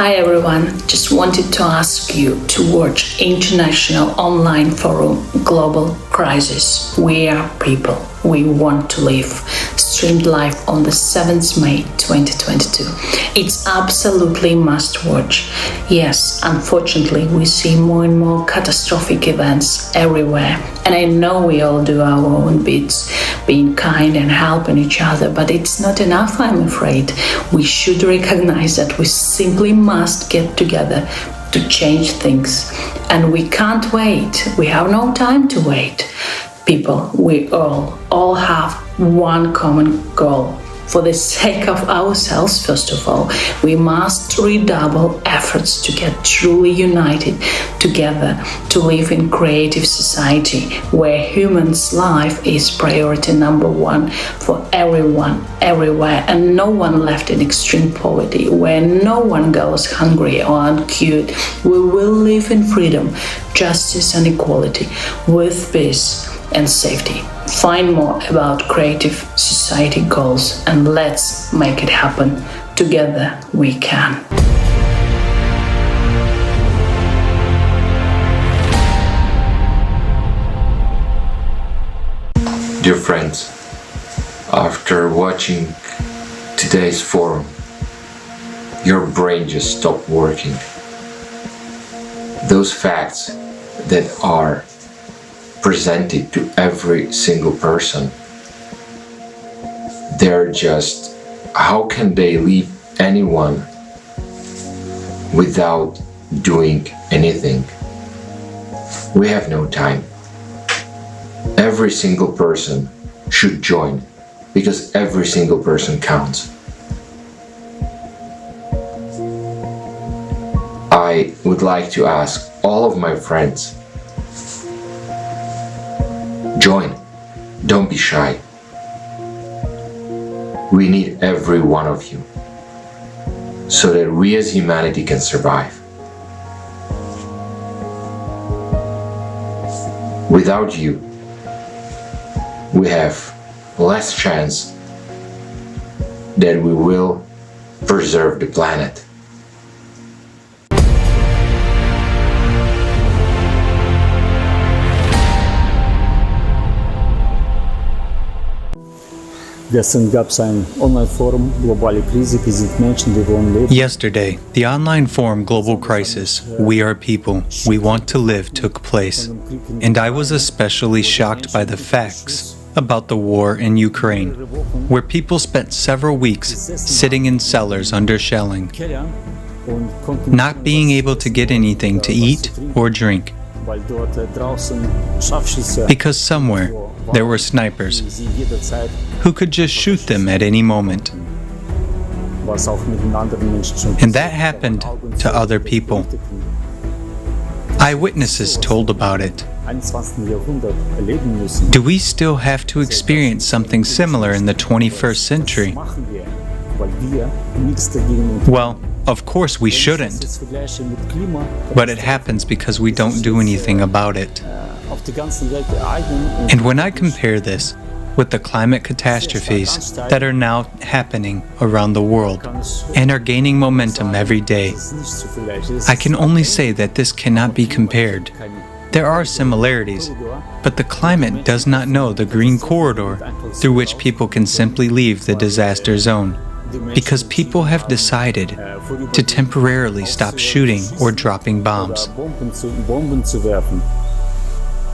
Hi everyone, just wanted to ask you to watch international online forum Global Crisis. We are people, we want to live. Streamed live on the 7th May 2022. It's absolutely must watch. Yes, unfortunately we see more and more catastrophic events everywhere. And I know we all do our own bits, being kind and helping each other, but it's not enough, I'm afraid. We should recognize that we simply must get together to change things. And we can't wait. We have no time to wait. People, we all have one common goal. For the sake of ourselves, first of all, we must redouble efforts to get truly united together to live in creative society where humans' life is priority number one for everyone, everywhere, and no one left in extreme poverty, where no one goes hungry or uncured. We will live in freedom, justice, and equality with peace and safety. Find more about creative society goals and let's make it happen. Together we can. Dear friends, after watching today's forum, your brain just stopped working. Those facts that are presented to every single person, they're just, how can they leave anyone without doing anything? We have no time. Every single person should join because every single person counts. I would like to ask all of my friends, join, don't be shy. We need every one of you so that we as humanity can survive. Without you, we have less chance that we will preserve the planet. Yesterday, the online forum Global Crisis, We Are People, We Want to Live took place, and I was especially shocked by the facts about the war in Ukraine, where people spent several weeks sitting in cellars under shelling, not being able to get anything to eat or drink, because somewhere there were snipers who could just shoot them at any moment. And that happened to other people. Eyewitnesses told about it. Do we still have to experience something similar in the 21st century? Well, of course we shouldn't. But it happens because we don't do anything about it. And when I compare this with the climate catastrophes that are now happening around the world and are gaining momentum every day, I can only say that this cannot be compared. There are similarities, but the climate does not know the green corridor through which people can simply leave the disaster zone, because people have decided to temporarily stop shooting or dropping bombs.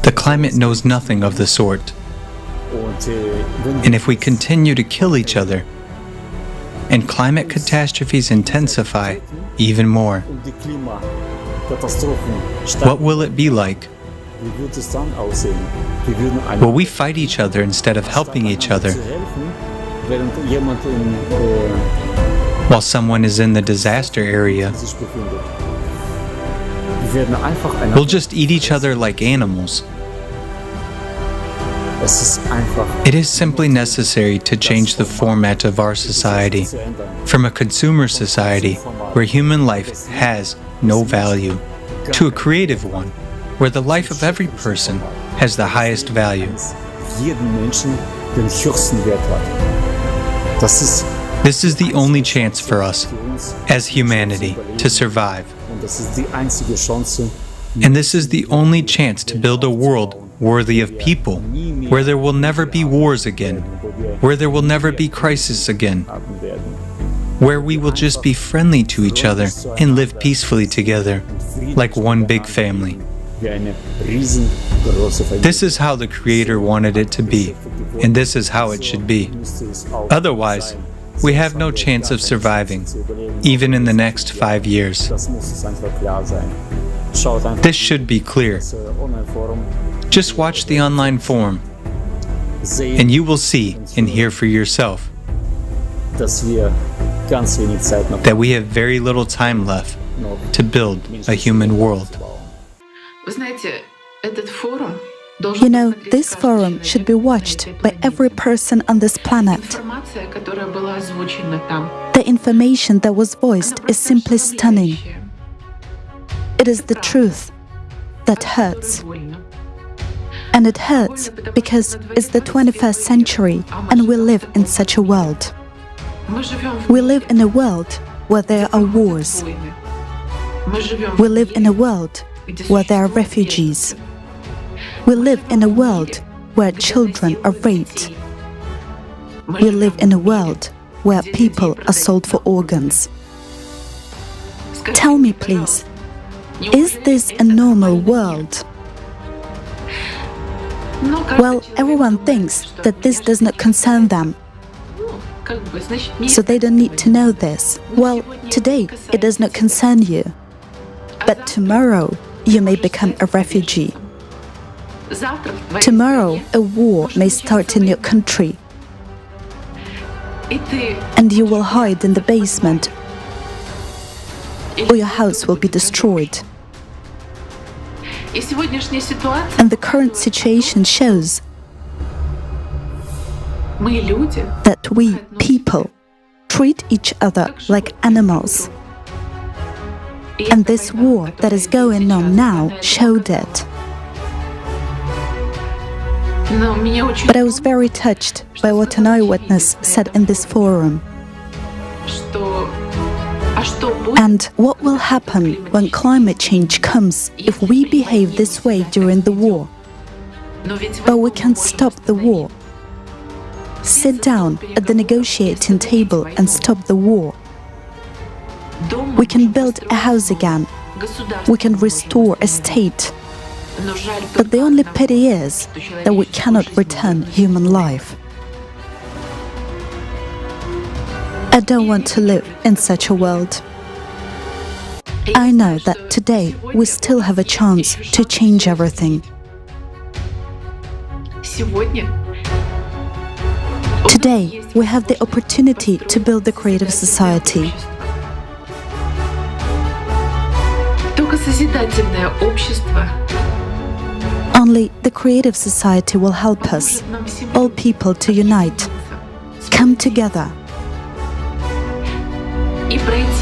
The climate knows nothing of the sort. And if we continue to kill each other, and climate catastrophes intensify even more, what will it be like? Will we fight each other instead of helping each other? While someone is in the disaster area, we'll just eat each other like animals. It is simply necessary to change the format of our society from a consumer society where human life has no value to a creative one where the life of every person has the highest value. This is the only chance for us, as humanity, to survive. And this is the only chance to build a world worthy of people, where there will never be wars again, where there will never be crisis again, where we will just be friendly to each other and live peacefully together, like one big family. This is how the Creator wanted it to be, and this is how it should be. Otherwise, we have no chance of surviving, even in the next 5 years. This should be clear. Just watch the online forum, and you will see and hear for yourself that we have very little time left to build a human world. You know, this forum should be watched by every person on this planet. The information that was voiced is simply stunning. It is the truth that hurts. And it hurts because it's the 21st century and we live in such a world. We live in a world where there are wars. We live in a world where there are refugees. We live in a world where children are raped. We live in a world where people are sold for organs. Tell me, please, is this a normal world? Well, everyone thinks that this does not concern them, so they don't need to know this. Well, today it does not concern you, but tomorrow you may become a refugee. Tomorrow a war may start in your country, and you will hide in the basement, or your house will be destroyed. And the current situation shows that we, people, treat each other like animals. And this war that is going on now showed it. But I was very touched by what an eyewitness said in this forum. And what will happen when climate change comes if we behave this way during the war? But we can't stop the war. Sit down at the negotiating table and stop the war. We can build a house again. We can restore a state. But the only pity is that we cannot return human life. I don't want to live in such a world. I know that today we still have a chance to change everything. Today we have the opportunity to build the creative society. Only the creative society will help us, all people, to unite, come together,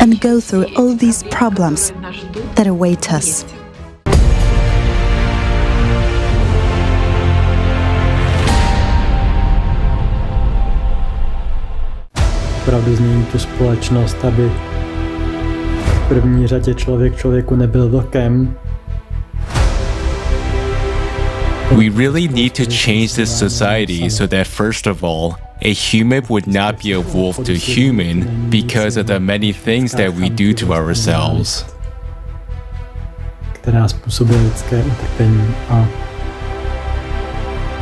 and go through all these problems that await us. Opravdu změnit tu společnost, aby v první řadě člověk člověku nebyl vlkem. We really need to change this society so that, first of all, a human would not be a wolf to human because of the many things that we do to ourselves. Která způsobuje lidské utrpení a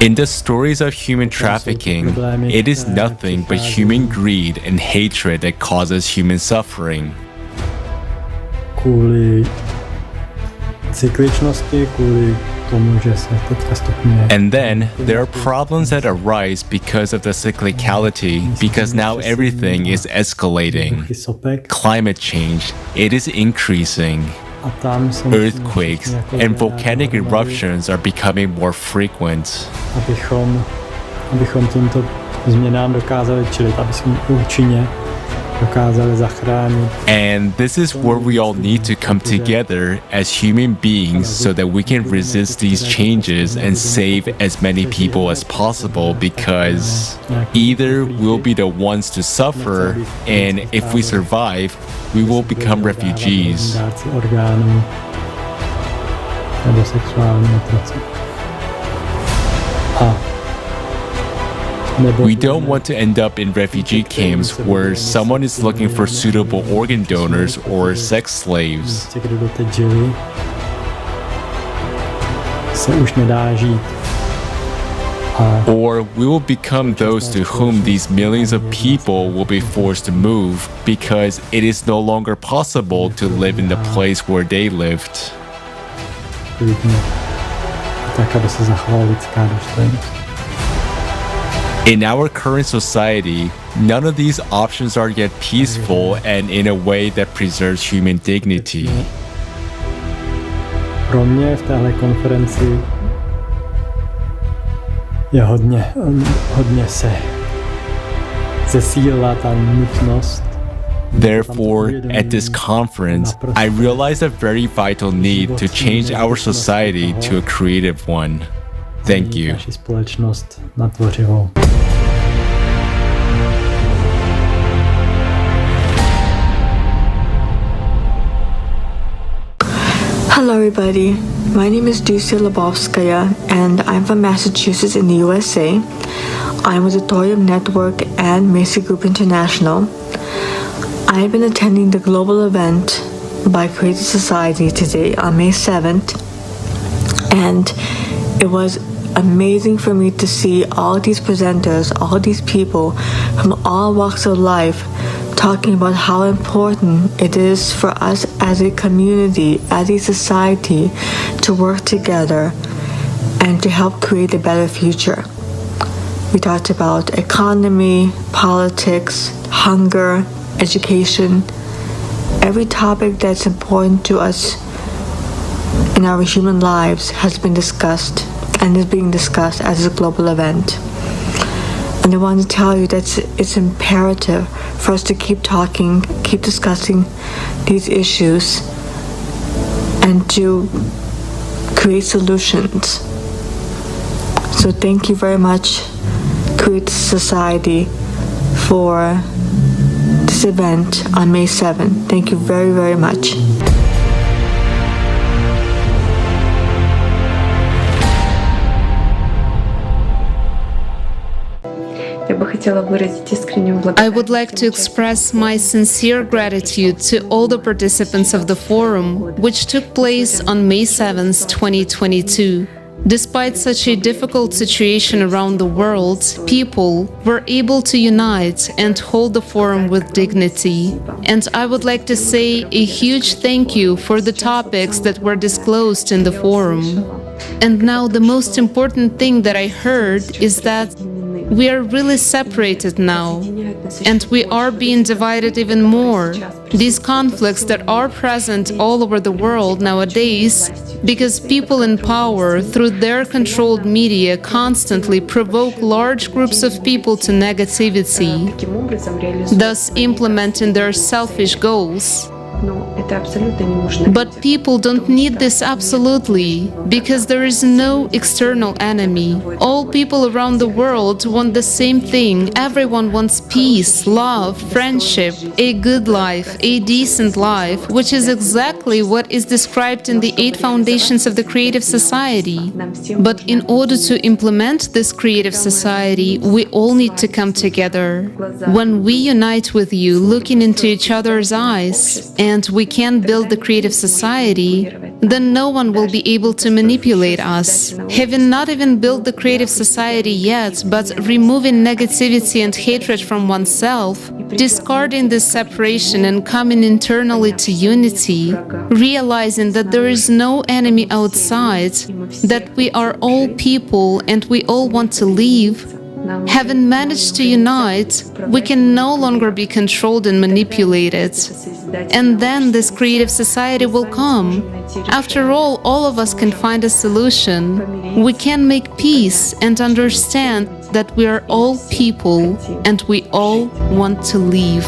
in the stories of human trafficking, it is nothing but human greed and hatred that causes human suffering. Kvůli cykličnosti, kvůli tomu, že se teďka stupňuje. And then there are problems that arise because of the cyclicality, because now everything is escalating. Climate change, it is increasing. Earthquakes and volcanic eruptions are becoming more frequent. Abychom tímto změnám dokázali čelit, abychom účinně dokázali zachránit. And this is where we all need to come together as human beings so that we can resist these changes and save as many people as possible, because either we'll be the ones to suffer, and if we survive, we will become refugees. Dárci orgánů nebo sexuální otroci. We don't want to end up in refugee camps where someone is looking for suitable organ donors or sex slaves. Kdo doteď žili, se už nedá žít. Or we will become those to whom these millions of people will be forced to move because it is no longer possible to live in the place where they lived. Tak, aby se zachovala lidská důstojnost. In our current society, none of these options are yet peaceful and in a way that preserves human dignity. Pro mě v téhle konferenci je hodně se zesílila ta nutnost. Therefore, at this conference, I realized a very vital need to change our society to a creative one. Thank you. Naši společnost na tvořivou. Hello everybody, my name is Dusia Lebovskaya and I'm from Massachusetts in the USA. I'm with Authorium Network and Macy Group International. I've been attending the global event by Creative Society today on May 7th, and it was amazing for me to see all these presenters, all these people from all walks of life talking about how important it is for us as a community, as a society, to work together and to help create a better future. We talked about economy, politics, hunger, education, every topic that's important to us in our human lives has been discussed and is being discussed as a global event. And I want to tell you that it's imperative for us to keep talking, keep discussing these issues, and to create solutions. So thank you very much, Creative Society, for this event on May 7th. Thank you very, very much. I would like to express my sincere gratitude to all the participants of the forum, which took place on May 7th, 2022. Despite such a difficult situation around the world, people were able to unite and hold the forum with dignity. And I would like to say a huge thank you for the topics that were disclosed in the forum. And now the most important thing that I heard is that we are really separated now, and we are being divided even more. These conflicts that are present all over the world nowadays, because people in power, through their controlled media, constantly provoke large groups of people to negativity, thus implementing their selfish goals. But people don't need this absolutely, because there is no external enemy. All people around the world want the same thing. Everyone wants peace, love, friendship, a good life, a decent life, which is exactly what is described in the 8 foundations of the Creative Society. But in order to implement this Creative Society, we all need to come together. When we unite with you, looking into each other's eyes, and we can build the Creative Society, then no one will be able to manipulate us. Having not even built the Creative Society yet, but removing negativity and hatred from oneself, discarding this separation and coming internally to unity, realizing that there is no enemy outside, that we are all people and we all want to live. Having managed to unite, we can no longer be controlled and manipulated. And then this Creative Society will come. After all of us can find a solution. We can make peace and understand that we are all people and we all want to live.